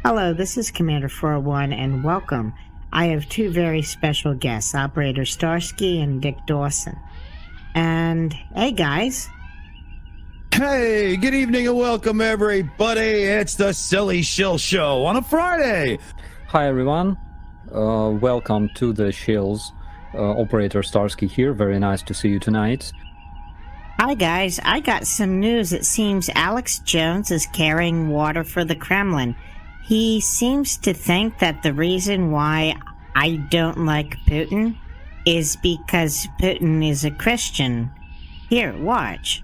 Hello, this is Commander 401, and welcome. I have two very special guests, Operator Starsky and Dick Dawson. And, hey guys. Hey, good evening and welcome everybody. It's the Silly Shill Show on a Friday. Hi everyone, welcome to the Shills. Operator Starsky here, very nice to see you tonight. Hi guys, I got some news. It seems Alex Jones is carrying water for the Kremlin. He seems to think that the reason why I don't like Putin is because Putin is a Christian. Here, watch.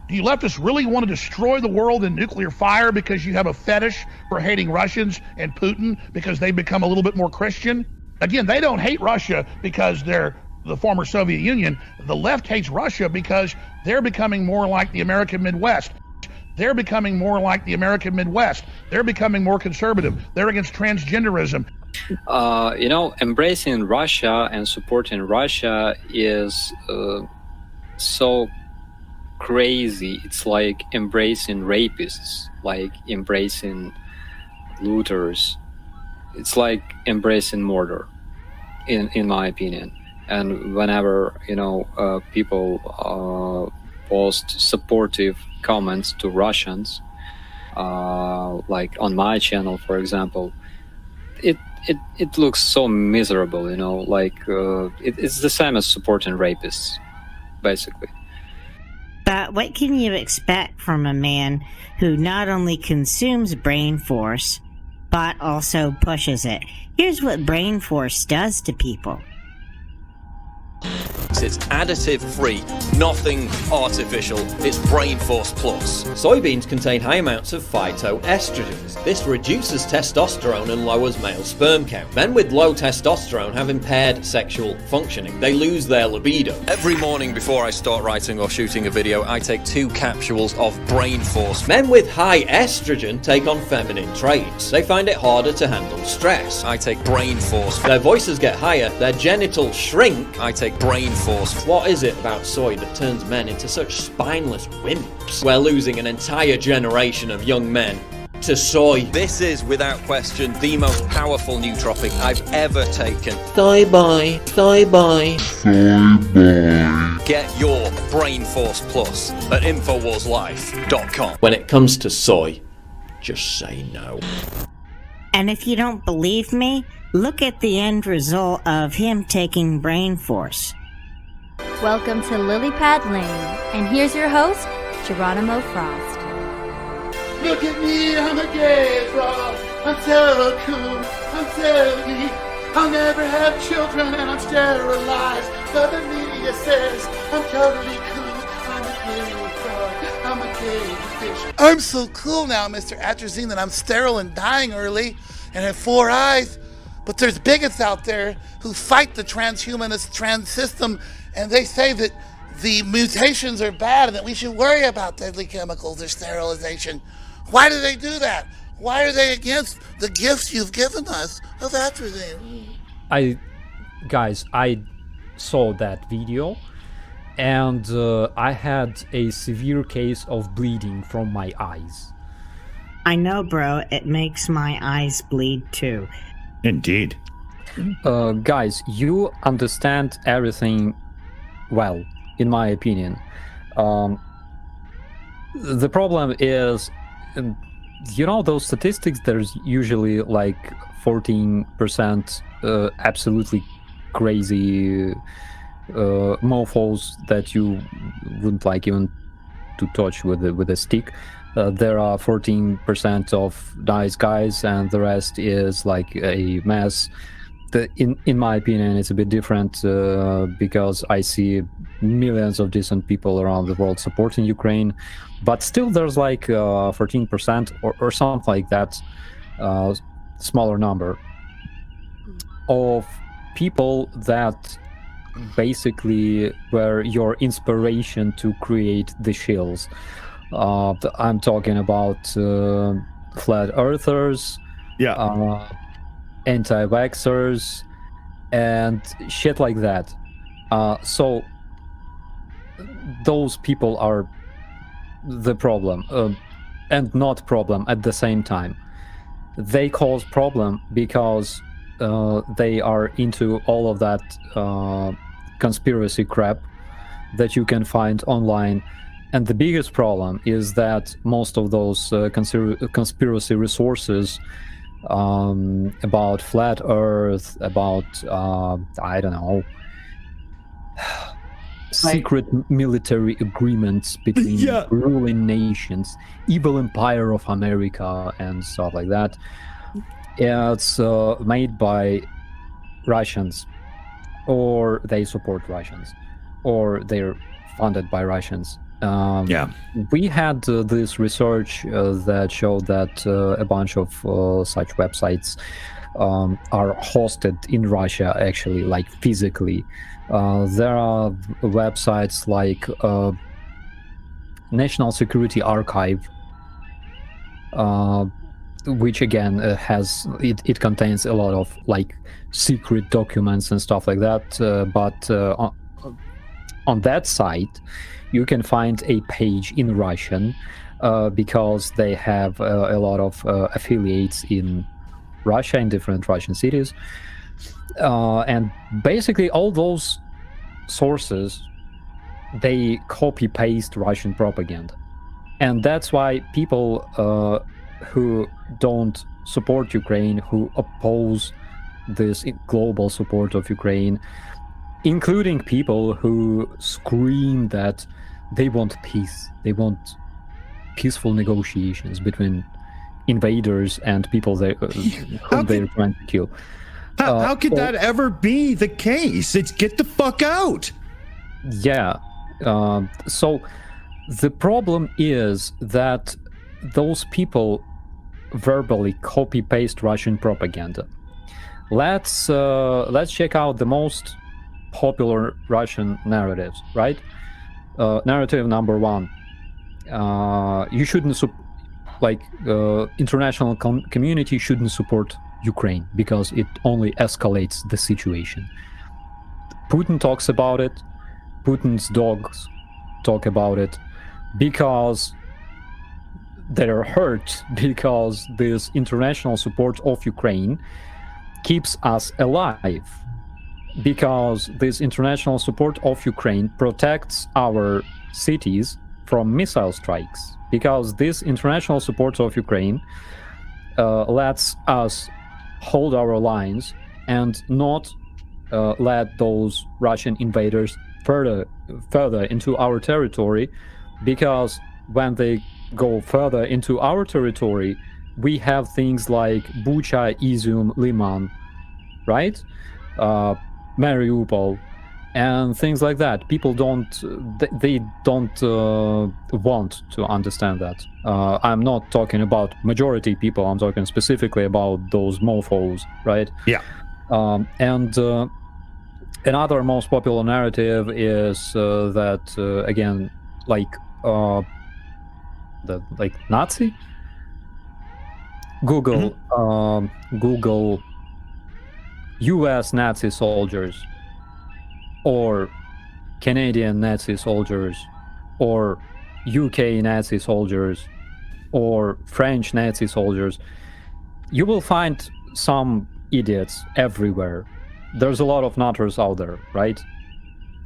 Do you leftists really want to destroy the world in nuclear fire because you have a fetish for hating Russians and Putin because they become a little bit more Christian? Again, they don't hate Russia because they're the former Soviet Union. The left hates Russia because they're becoming more like the American Midwest. They're becoming more like the American Midwest. They're becoming more conservative. They're against transgenderism. Embracing Russia and supporting Russia is so crazy. It's like embracing rapists, like embracing looters. It's like embracing murder, in my opinion. And whenever people post supportive comments to Russians, like on my channel, for example, it looks so miserable. It's the same as supporting rapists, basically. But what can you expect from a man who not only consumes brain force, but also pushes it? Here's what brain force does to people. It's additive free, nothing artificial. It's Brain Force Plus. Soybeans contain high amounts of phytoestrogens. This reduces testosterone and lowers male sperm count. Men with low testosterone have impaired sexual functioning. They lose their libido. Every morning before I start writing or shooting a video, I take 2 capsules of Brain Force. Men with high estrogen take on feminine traits. They find it harder to handle stress. I take Brain Force. Their voices get higher, their genitals shrink. I take Brain Force. What is it about soy that turns men into such spineless wimps? We're losing an entire generation of young men to soy. This is, without question, the most powerful nootropic I've ever taken. Soy boy, soy boy. Get your Brain Force Plus at InfoWarsLife.com. When it comes to soy, just say no. And if you don't believe me, look at the end result of him taking brain force. Welcome to Lilypad Lane, and here's your host, Geronimo Frost. Look at me, I'm a gay frog. I'm so cool, I'm so neat. I'll never have children and I'm sterilized. But the media says I'm totally cool. I'm a gay frog, I'm a gay fish. I'm so cool now, Mr. Atrazine, that I'm sterile and dying early and have 4 eyes. But there's bigots out there who fight the transhumanist trans system, and they say that the mutations are bad and that we should worry about deadly chemicals or sterilization. Why do they do that? Why are they against the gifts you've given us of atrazine? I saw that video, and I had a severe case of bleeding from my eyes. I know, bro, it makes my eyes bleed too. Indeed. Guys, you understand everything well, in my opinion. The problem is, those statistics, there's usually like 14% absolutely crazy mofos that you wouldn't like even to touch with a stick. There are 14% of nice guys, and the rest is like a mess. In my opinion, it's a bit different because I see millions of decent people around the world supporting Ukraine, but still there's like 14% or something like that, smaller number of people that basically were your inspiration to create the Shills. I'm talking about flat earthers, anti-vaxxers, and shit like that. So those people are the problem. and not problem at the same time. They cause problem because they are into all of that conspiracy crap that you can find online. And the biggest problem is that most of those conspiracy resources about flat Earth, about I don't know, secret military agreements between ruling nations, evil empire of America, and stuff like that. It's made by Russians, or they support Russians, or they're funded by Russians. We had this research that showed that a bunch of such websites are hosted in Russia, actually, like physically. There are websites like National Security Archive, which again has it contains a lot of like secret documents and stuff like that. But on that site, you can find a page in Russian because they have a lot of affiliates in Russia, in different Russian cities. And basically all those sources, they copy-paste Russian propaganda. And that's why people who don't support Ukraine, who oppose this global support of Ukraine, including people who scream that they want peace, they want peaceful negotiations between invaders and people whom they're trying to kill. How could that ever be the case? It's get the fuck out. Yeah. So the problem is that those people verbally copy-paste Russian propaganda. Let's check out the most popular Russian narratives, right? Narrative number one: you shouldn't international community shouldn't support Ukraine because it only escalates the situation. Putin talks about it. Putin's dogs talk about it because they're hurt because this international support of Ukraine keeps us alive. Because this international support of Ukraine protects our cities from missile strikes. Because this international support of Ukraine lets us hold our lines and not let those Russian invaders further into our territory. Because when they go further into our territory, we have things like Bucha, Izium, Liman, right? Mariupol, and things like that. People don't want to understand that. I'm not talking about majority people. I'm talking specifically about those mofos, right? Yeah. And another most popular narrative is that again, like Nazi. Google U.S. Nazi soldiers, or Canadian Nazi soldiers, or UK Nazi soldiers, or French Nazi soldiers. You will find some idiots everywhere. There's a lot of nutters out there, right?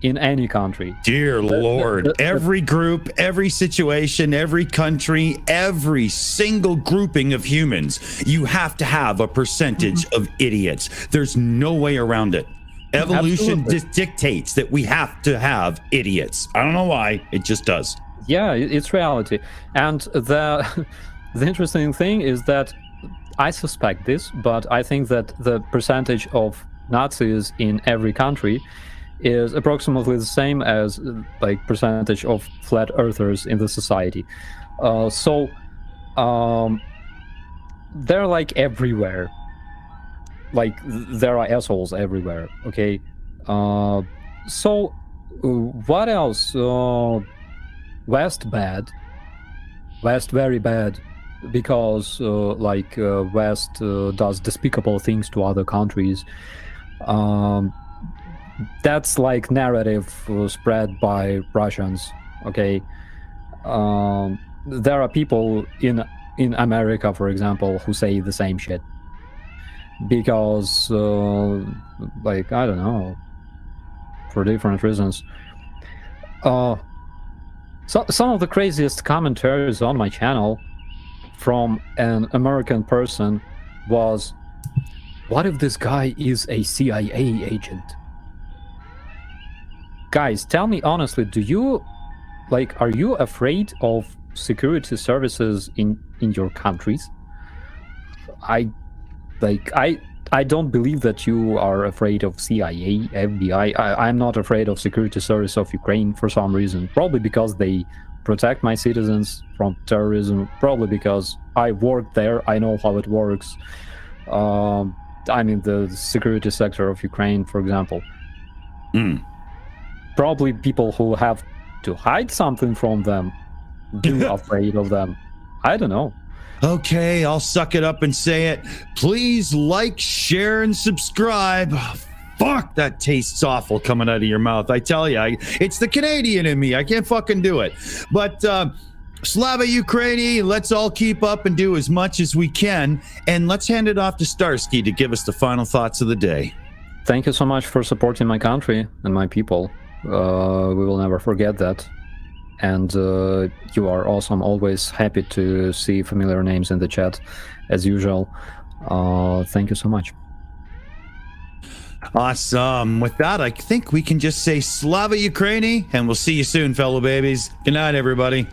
In any country. Dear Lord, every group, every situation, every country, every single grouping of humans, you have to have a percentage of idiots. There's no way around it. Evolution dictates that we have to have idiots. I don't know why, it just does. Yeah, it's reality. And the interesting thing is that I suspect this, but I think that the percentage of Nazis in every country is approximately the same as like percentage of flat earthers in the society. So they're like everywhere. Like there are assholes everywhere. Okay. So what else? West bad. West very bad because West does despicable things to other countries. That's like narrative spread by Russians, okay? there are people in America, for example, who say the same shit because, like, I don't know, for different reasons. So some of the craziest commentaries on my channel from an American person was, "What if this guy is a CIA agent?" Guys, tell me honestly, are you afraid of security services in your countries? I don't believe that you are afraid of CIA, FBI. I'm not afraid of security service of Ukraine for some reason. Probably because they protect my citizens from terrorism. Probably because I worked there. I know how it works. I'm in the security sector of Ukraine, for example. Probably people who have to hide something from them do afraid of them. I don't know. Okay, I'll suck it up and say it. Please like, share, and subscribe. Fuck, that tastes awful coming out of your mouth. I tell you, it's the Canadian in me. I can't fucking do it. But Slava Ukraini, let's all keep up and do as much as we can. And let's hand it off to Starsky to give us the final thoughts of the day. Thank you so much for supporting my country and my people. We will never forget that. And you are awesome. Always happy to see familiar names in the chat, as usual. Thank you so much. Awesome. With that, I think we can just say Slava Ukraini, and we'll see you soon, fellow babies. Good night, everybody.